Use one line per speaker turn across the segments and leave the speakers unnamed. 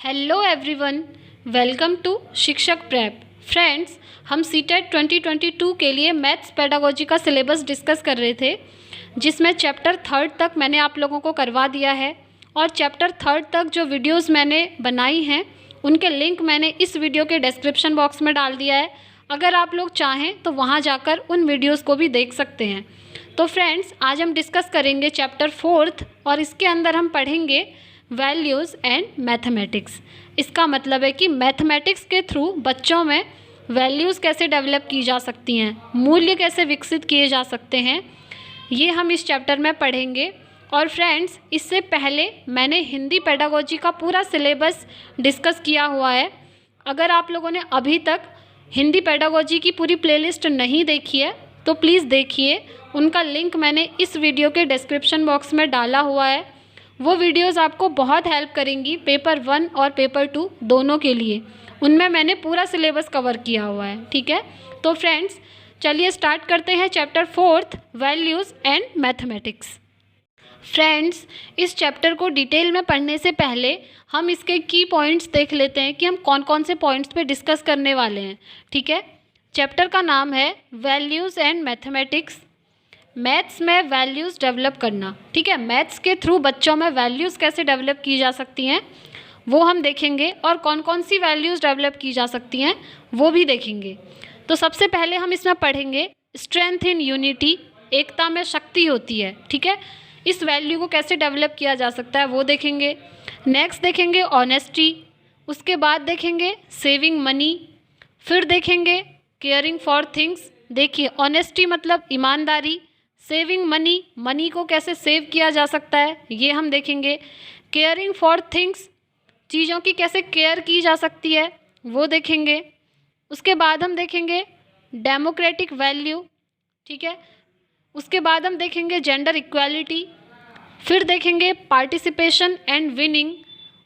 Hello everyone, welcome to शिक्षक prep. Friends, हम CTET 2022 के लिए मैथ्स पेडागोजी का सिलेबस डिस्कस कर रहे थे, जिसमें चैप्टर 3 तक मैंने आप लोगों को करवा दिया है और चैप्टर 3 तक जो वीडियोस मैंने बनाई हैं उनके लिंक मैंने इस वीडियो के डिस्क्रिप्शन बॉक्स में डाल दिया है। अगर आप लोग चाहें तो वहां जाकर उन वीडियोस को भी देख सकते हैं। तो फ्रेंड्स, आज हम डिस्कस करेंगे चैप्टर 4 और इसके अंदर हम पढ़ेंगे वैल्यूज़ एंड मैथमेटिक्स। इसका मतलब है कि मैथमेटिक्स के थ्रू बच्चों में वैल्यूज़ कैसे डेवलप की जा सकती हैं, मूल्य कैसे विकसित किए जा सकते हैं, ये हम इस चैप्टर में पढ़ेंगे। और फ्रेंड्स, इससे पहले मैंने हिंदी पेडागोजी का पूरा सिलेबस डिस्कस किया हुआ है। अगर आप लोगों ने अभी तक हिंदी पेडागोजी की पूरी प्लेलिस्ट नहीं देखी है तो प्लीज़ देखिए, उनका लिंक मैंने इस वीडियो के डिस्क्रिप्शन बॉक्स में डाला हुआ है। वो वीडियोस आपको बहुत हेल्प करेंगी पेपर 1 और पेपर 2 दोनों के लिए। उनमें मैंने पूरा सिलेबस कवर किया हुआ है, ठीक है। तो फ्रेंड्स, चलिए स्टार्ट करते हैं chapter 4 values and mathematics. Friends, इस चैप्टर को डिटेल में पढ़ने से पहले हम इसके की पॉइंट्स देख लेते हैं कि हम कौन कौन से पॉइंट्स पे डिस्कस करने वाले हैं, ठीक है। चैप्टर का नाम है वैल्यूज़ एंड मैथमेटिक्स। मैथ्स में वैल्यूज़ डेवलप करना, ठीक है। मैथ्स के थ्रू बच्चों में वैल्यूज़ कैसे डेवलप की जा सकती हैं वो हम देखेंगे, और कौन कौन सी वैल्यूज़ डेवलप की जा सकती हैं वो भी देखेंगे। तो सबसे पहले हम इसमें पढ़ेंगे स्ट्रेंथ इन यूनिटी, एकता में शक्ति होती है, ठीक है। इस वैल्यू को कैसे डेवलप किया जा सकता है वो देखेंगे। नेक्स्ट देखेंगे ऑनेस्टी, उसके बाद देखेंगे सेविंग मनी, फिर देखेंगे केयरिंग फॉर थिंग्स। देखिए, ऑनेस्टी मतलब ईमानदारी, सेविंग मनी, मनी को कैसे सेव किया जा सकता है ये हम देखेंगे। केयरिंग फॉर थिंग्स, चीज़ों की कैसे केयर की जा सकती है वो देखेंगे। उसके बाद हम देखेंगे डेमोक्रेटिक वैल्यू, ठीक है। उसके बाद हम देखेंगे जेंडर इक्वालिटी, फिर देखेंगे पार्टिसिपेशन एंड विनिंग,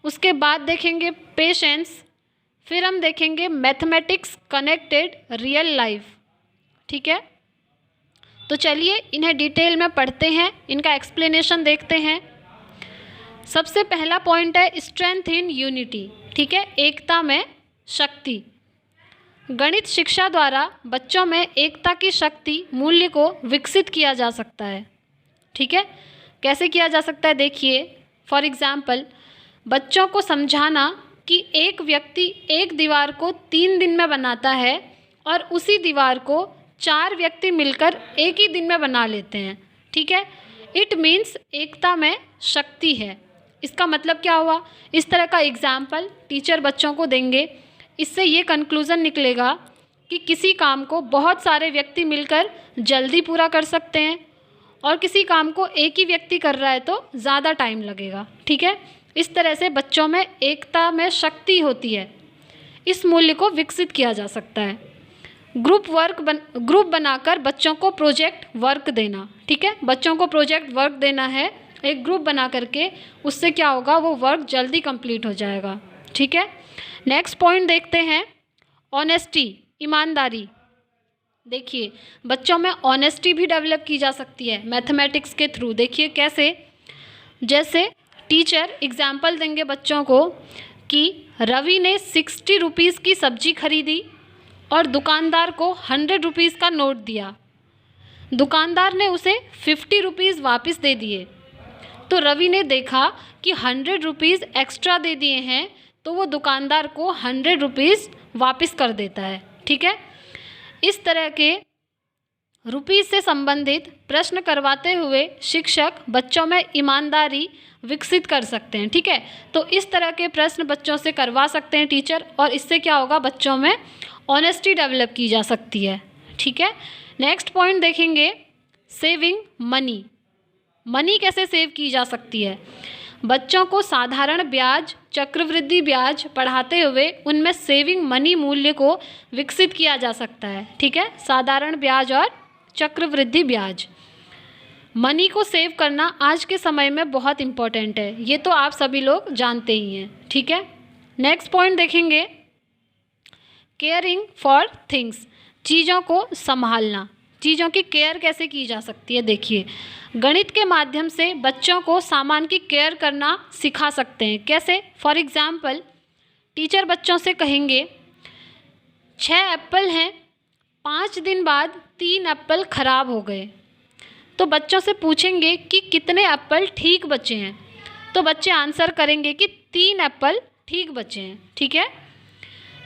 उसके बाद देखेंगे पेशेंस, फिर हम देखेंगे मैथमेटिक्स कनेक्टेड रियल लाइफ, ठीक है। तो चलिए इन्हें डिटेल में पढ़ते हैं, इनका एक्सप्लेनेशन देखते हैं। सबसे पहला पॉइंट है स्ट्रेंथ इन यूनिटी, ठीक है, एकता में शक्ति। गणित शिक्षा द्वारा बच्चों में एकता की शक्ति मूल्य को विकसित किया जा सकता है, ठीक है। कैसे किया जा सकता है देखिए, फॉर एग्जाम्पल बच्चों को समझाना कि एक व्यक्ति एक दीवार को 3 दिन में बनाता है और उसी दीवार को 4 व्यक्ति मिलकर एक ही दिन में बना लेते हैं, ठीक है। इट मीन्स एकता में शक्ति है। इसका मतलब क्या हुआ, इस तरह का एग्जाम्पल टीचर बच्चों को देंगे, इससे ये कंक्लूज़न निकलेगा कि किसी काम को बहुत सारे व्यक्ति मिलकर जल्दी पूरा कर सकते हैं और किसी काम को एक ही व्यक्ति कर रहा है तो ज़्यादा टाइम लगेगा, ठीक है। इस तरह से बच्चों में एकता में शक्ति होती है, इस मूल्य को विकसित किया जा सकता है। ग्रुप बनाकर बच्चों को प्रोजेक्ट वर्क देना, ठीक है। बच्चों को प्रोजेक्ट वर्क देना है एक ग्रुप बना करके, उससे क्या होगा, वो वर्क जल्दी कंप्लीट हो जाएगा, ठीक है। नेक्स्ट पॉइंट देखते हैं ऑनेस्टी, ईमानदारी। देखिए, बच्चों में ऑनेस्टी भी डेवलप की जा सकती है मैथमेटिक्स के थ्रू। देखिए कैसे, जैसे टीचर एग्जाम्पल देंगे बच्चों को कि रवि ने 60 रुपीज़ की सब्जी खरीदी और दुकानदार को 100 रुपीज़ का नोट दिया। दुकानदार ने उसे 50 रुपीज़ वापस दे दिए, तो रवि ने देखा कि 100 रुपीज़ एक्स्ट्रा दे दिए हैं, तो वो दुकानदार को 100 रुपीज़ वापस कर देता है, ठीक है। इस तरह के रुपीज़ से संबंधित प्रश्न करवाते हुए शिक्षक बच्चों में ईमानदारी विकसित कर सकते हैं, ठीक है। तो इस तरह के प्रश्न बच्चों से करवा सकते हैं टीचर, और इससे क्या होगा, बच्चों में ऑनेस्टी डेवलप की जा सकती है, ठीक है। नेक्स्ट पॉइंट देखेंगे सेविंग मनी। मनी कैसे सेव की जा सकती है, बच्चों को साधारण ब्याज, चक्रवृद्धि ब्याज पढ़ाते हुए उनमें सेविंग मनी मूल्य को विकसित किया जा सकता है, ठीक है। साधारण ब्याज और चक्रवृद्धि ब्याज, मनी को सेव करना आज के समय में बहुत इम्पोर्टेंट है, ये तो आप सभी लोग जानते ही हैं, ठीक है। नेक्स्ट पॉइंट देखेंगे केयरिंग फॉर थिंग्स, चीज़ों को संभालना, चीज़ों की केयर कैसे की जा सकती है। देखिए, गणित के माध्यम से बच्चों को सामान की केयर करना सिखा सकते हैं। कैसे, फॉर एग्जाम्पल टीचर बच्चों से कहेंगे 6 एप्पल हैं, 5 दिन बाद 3 एप्पल खराब हो गए। तो बच्चों से पूछेंगे कि कितने एप्पल ठीक बचे हैं। तो बच्चे आंसर करेंगे कि 3 एप्पल ठीक बचे हैं। ठीक है,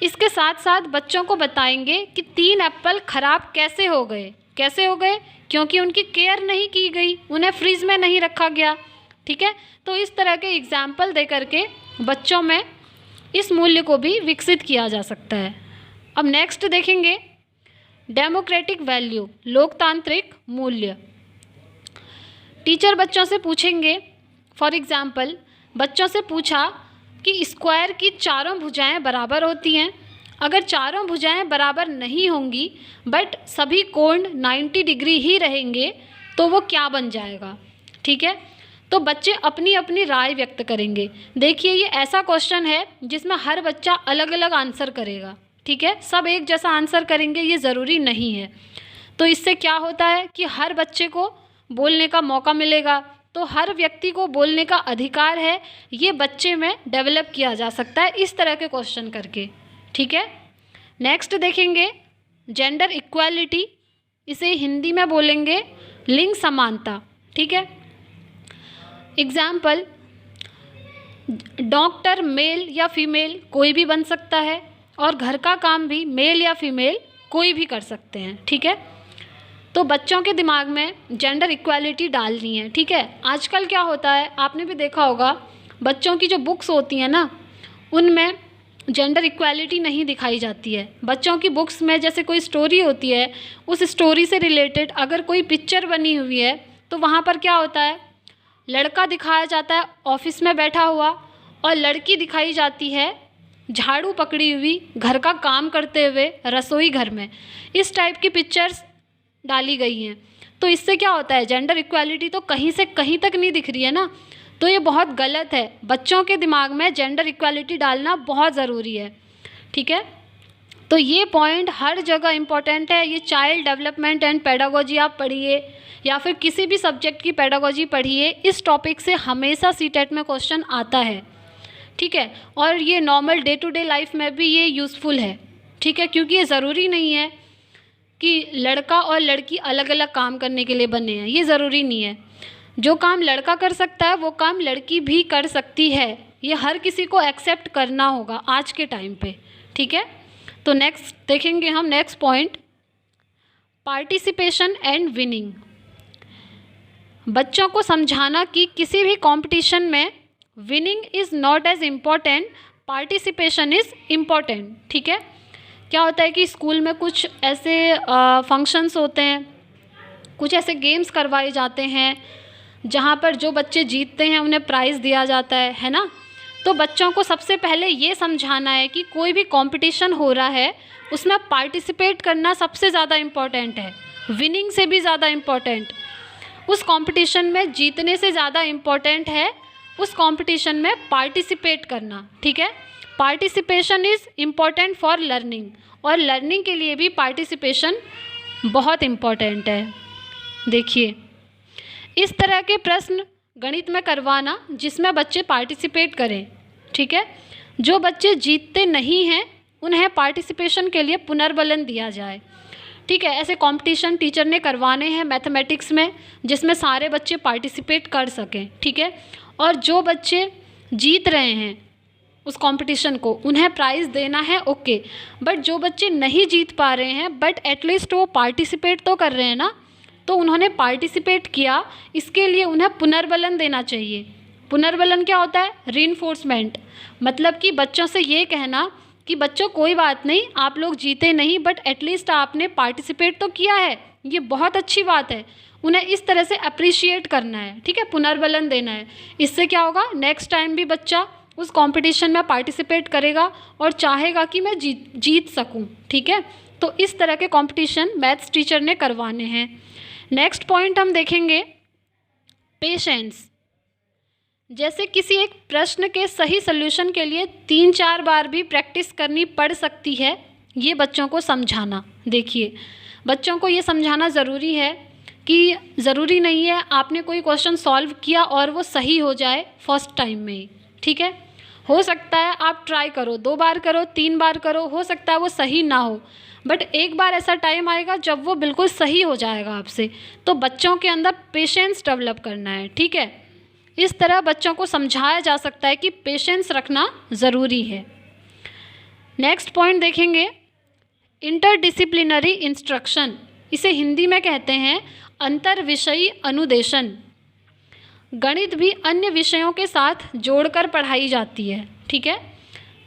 इसके साथ साथ बच्चों को बताएंगे कि 3 एप्पल खराब कैसे हो गए। कैसे हो गए? क्योंकि उनकी केयर नहीं की गई, उन्हें फ्रीज में नहीं रखा गया। ठीक है, तो इस तरह के एग्जाम्पल दे करके बच्चों में इस मूल्य को भी विकसित किया जा सकता है। अब नेक्स्ट देखेंगे डेमोक्रेटिक वैल्यू, लोकतांत्रिक मूल्य। टीचर बच्चों से पूछेंगे, फॉर एग्जाम्पल बच्चों से पूछा कि स्क्वायर की चारों भुजाएं बराबर होती हैं। अगर चारों भुजाएं बराबर नहीं होंगी बट सभी कोण 90 डिग्री ही रहेंगे तो वो क्या बन जाएगा। ठीक है, तो बच्चे अपनी अपनी राय व्यक्त करेंगे। देखिए, ये ऐसा क्वेश्चन है जिसमें हर बच्चा अलग अलग आंसर करेगा। ठीक है, सब एक जैसा आंसर करेंगे ये ज़रूरी नहीं है। तो इससे क्या होता है कि हर बच्चे को बोलने का मौका मिलेगा, तो हर व्यक्ति को बोलने का अधिकार है, ये बच्चे में डेवलप किया जा सकता है इस तरह के क्वेश्चन करके। ठीक है, नेक्स्ट देखेंगे जेंडर इक्वालिटी, इसे हिंदी में बोलेंगे लिंग समानता। ठीक है, एग्जाम्पल डॉक्टर मेल या फीमेल कोई भी बन सकता है और घर का काम भी मेल या फीमेल कोई भी कर सकते हैं। ठीक है, तो बच्चों के दिमाग में जेंडर इक्वालिटी डालनी है। ठीक है, आजकल क्या होता है आपने भी देखा होगा, बच्चों की जो बुक्स होती हैं ना उनमें जेंडर इक्वालिटी नहीं दिखाई जाती है। बच्चों की बुक्स में जैसे कोई स्टोरी होती है, उस स्टोरी से रिलेटेड अगर कोई पिक्चर बनी हुई है तो वहाँ पर क्या होता है, लड़का दिखाया जाता है ऑफिस में बैठा हुआ और लड़की दिखाई जाती है झाड़ू पकड़ी हुई घर का काम करते हुए रसोई घर में। इस टाइप की पिक्चर्स डाली गई हैं। तो इससे क्या होता है, जेंडर इक्वालिटी तो कहीं से कहीं तक नहीं दिख रही है ना, तो ये बहुत गलत है। बच्चों के दिमाग में जेंडर इक्वालिटी डालना बहुत ज़रूरी है। ठीक है, तो ये पॉइंट हर जगह इम्पॉर्टेंट है। ये चाइल्ड डेवलपमेंट एंड पेडागोजी आप पढ़िए या फिर किसी भी सब्जेक्ट की पेडागोजी पढ़िए, इस टॉपिक से हमेशा सीटेट में क्वेश्चन आता है। ठीक है, और ये normal day to day life में भी ये यूज़फुल है। ठीक है, क्योंकि ये ज़रूरी नहीं है कि लड़का और लड़की अलग अलग काम करने के लिए बने हैं, ये ज़रूरी नहीं है। जो काम लड़का कर सकता है वो काम लड़की भी कर सकती है, ये हर किसी को एक्सेप्ट करना होगा आज के टाइम पे। ठीक है, तो नेक्स्ट देखेंगे हम next point, participation and winning. बच्चों को समझाना कि किसी भी कंपटीशन में winning is not as important, participation is important. ठीक है, क्या होता है कि स्कूल में कुछ ऐसे फंक्शंस होते हैं, कुछ ऐसे गेम्स करवाए जाते हैं जहाँ पर जो बच्चे जीतते हैं उन्हें प्राइज़ दिया जाता है ना। तो बच्चों को सबसे पहले ये समझाना है कि कोई भी कंपटीशन हो रहा है उसमें पार्टिसिपेट करना सबसे ज़्यादा इम्पॉर्टेंट है, विनिंग से भी ज़्यादा इम्पॉर्टेंट। उस कंपटीशन में जीतने से ज़्यादा इम्पॉर्टेंट है उस कंपटीशन में पार्टिसिपेट करना। ठीक है, participation is important for learning, और लर्निंग के लिए भी पार्टिसिपेशन बहुत इम्पॉर्टेंट है। देखिए, इस तरह के प्रश्न गणित में करवाना जिसमें बच्चे पार्टिसिपेट करें। ठीक है, जो बच्चे जीतते नहीं हैं उन्हें पार्टिसिपेशन के लिए पुनर्बलन दिया जाए। ठीक है, ऐसे कंपटीशन टीचर ने करवाने हैं मैथमेटिक्स में जिसमें सारे बच्चे पार्टिसिपेट कर सकें। ठीक है, और जो बच्चे जीत रहे हैं उस कंपटीशन को उन्हें प्राइज़ देना है, ओके। बट जो बच्चे नहीं जीत पा रहे हैं बट एटलीस्ट वो पार्टिसिपेट तो कर रहे हैं ना, तो उन्होंने पार्टिसिपेट किया, इसके लिए उन्हें पुनर्बलन देना चाहिए। पुनर्बलन क्या होता है? रीइंफोर्समेंट, मतलब कि बच्चों से ये कहना कि बच्चों कोई बात नहीं, आप लोग जीते नहीं बट एटलीस्ट आपने पार्टिसिपेट तो किया है, ये बहुत अच्छी बात है। उन्हें इस तरह से अप्रिशिएट करना है। ठीक है, पुनर्बलन देना है। इससे क्या होगा, नेक्स्ट टाइम भी बच्चा उस कंपटीशन में पार्टिसिपेट करेगा और चाहेगा कि मैं जीत सकूं। ठीक है, तो इस तरह के कंपटीशन मैथ्स टीचर ने करवाने हैं। नेक्स्ट पॉइंट हम देखेंगे पेशेंस। जैसे किसी एक प्रश्न के सही सल्यूशन के लिए 3-4 बार भी प्रैक्टिस करनी पड़ सकती है, ये बच्चों को समझाना। देखिए, बच्चों को ये समझाना ज़रूरी है कि ज़रूरी नहीं है आपने कोई क्वेश्चन सॉल्व किया और वो सही हो जाए फर्स्ट टाइम में ही। ठीक है, हो सकता है आप ट्राई करो, 2 बार करो, 3 बार करो, हो सकता है वो सही ना हो, बट एक बार ऐसा टाइम आएगा जब वो बिल्कुल सही हो जाएगा आपसे। तो बच्चों के अंदर पेशेंस डेवलप करना है, ठीक है। इस तरह बच्चों को समझाया जा सकता है कि पेशेंस रखना ज़रूरी है। नेक्स्ट पॉइंट देखेंगे, इंटरडिसिप्लिनरी इंस्ट्रक्शन। इसे हिंदी में कहते हैं अंतर विषयी अनुदेशन। गणित भी अन्य विषयों के साथ जोड़कर पढ़ाई जाती है, ठीक है।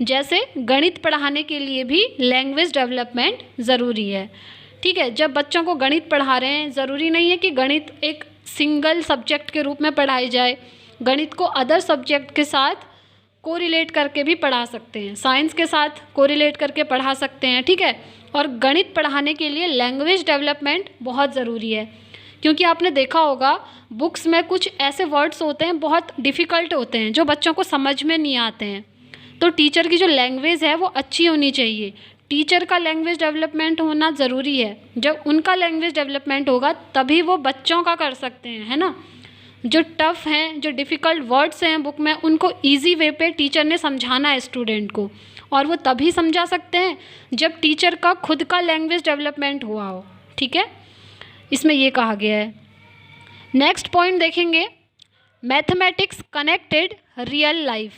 जैसे गणित पढ़ाने के लिए भी लैंग्वेज डेवलपमेंट ज़रूरी है, ठीक है। जब बच्चों को गणित पढ़ा रहे हैं, ज़रूरी नहीं है कि गणित एक सिंगल सब्जेक्ट के रूप में पढ़ाई जाए। गणित को अदर सब्जेक्ट के साथ कोरिलेट करके भी पढ़ा सकते हैं, साइंस के साथ कोरिलेट करके पढ़ा सकते हैं, ठीक है। और गणित पढ़ाने के लिए लैंग्वेज डेवलपमेंट बहुत ज़रूरी है, क्योंकि आपने देखा होगा बुक्स में कुछ ऐसे वर्ड्स होते हैं बहुत डिफ़िकल्ट होते हैं जो बच्चों को समझ में नहीं आते हैं। तो टीचर की जो लैंग्वेज है वो अच्छी होनी चाहिए। टीचर का लैंग्वेज डेवलपमेंट होना ज़रूरी है। जब उनका लैंग्वेज डेवलपमेंट होगा तभी वो बच्चों का कर सकते हैं, है ना। जो टफ़ हैं, जो डिफ़िकल्ट वर्ड्स हैं बुक में, उनको इजी वे पे टीचर ने समझाना है स्टूडेंट को, और वो तभी समझा सकते हैं जब टीचर का खुद का लैंग्वेज डेवलपमेंट हुआ हो, ठीक है। इसमें ये कहा गया है। नेक्स्ट पॉइंट देखेंगे, मैथमेटिक्स कनेक्टेड रियल लाइफ।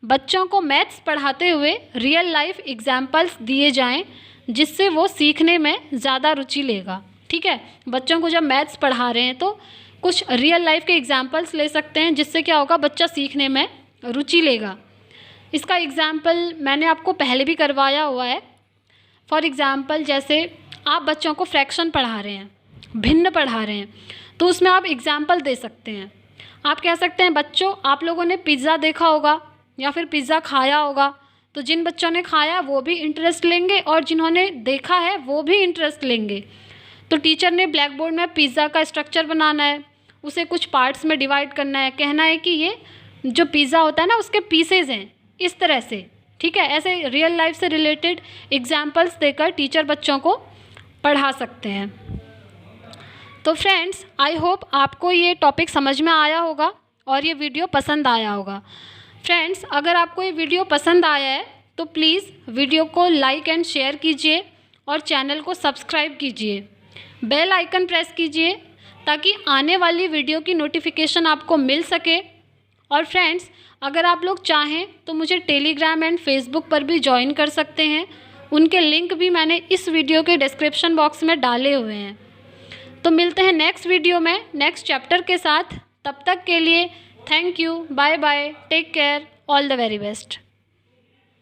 बच्चों को मैथ्स पढ़ाते हुए रियल लाइफ एग्जाम्पल्स दिए जाएं जिससे वो सीखने में ज़्यादा रुचि लेगा, ठीक है। बच्चों को जब मैथ्स पढ़ा रहे हैं तो कुछ रियल लाइफ के एग्जाम्पल्स ले सकते हैं, जिससे क्या होगा, बच्चा सीखने में रुचि लेगा। इसका एग्ज़ाम्पल मैंने आपको पहले भी करवाया हुआ है। फॉर एग्ज़ाम्पल, जैसे आप बच्चों को फ्रैक्शन पढ़ा रहे हैं, भिन्न पढ़ा रहे हैं, तो उसमें आप एग्ज़ाम्पल दे सकते हैं। आप कह सकते हैं, बच्चों आप लोगों ने पिज़्ज़ा देखा होगा या फिर पिज़्ज़ा खाया होगा, तो जिन बच्चों ने खाया वो भी इंटरेस्ट लेंगे और जिन्होंने देखा है वो भी इंटरेस्ट लेंगे। तो टीचर ने ब्लैक बोर्ड में पिज़्ज़ा का स्ट्रक्चर बनाना है, उसे कुछ पार्ट्स में डिवाइड करना है, कहना है कि ये जो पिज़्ज़ा होता है ना उसके पीसेज हैं, इस तरह से, ठीक है। ऐसे रियल लाइफ से रिलेटेड एग्जाम्पल्स देकर टीचर बच्चों को पढ़ा सकते हैं। तो फ्रेंड्स, आई होप आपको ये टॉपिक समझ में आया होगा और ये वीडियो पसंद आया होगा। फ्रेंड्स, अगर आपको ये वीडियो पसंद आया है तो प्लीज़ वीडियो को लाइक एंड शेयर कीजिए और चैनल को सब्सक्राइब कीजिए, बेल आइकन प्रेस कीजिए ताकि आने वाली वीडियो की नोटिफिकेशन आपको मिल सके। और फ्रेंड्स, अगर आप लोग चाहें तो मुझे टेलीग्राम एंड फेसबुक पर भी ज्वाइन कर सकते हैं, उनके लिंक भी मैंने इस वीडियो के डिस्क्रिप्शन बॉक्स में डाले हुए हैं। तो मिलते हैं नेक्स्ट वीडियो में नेक्स्ट चैप्टर के साथ। तब तक के लिए thank you, bye bye, take care, all the very best.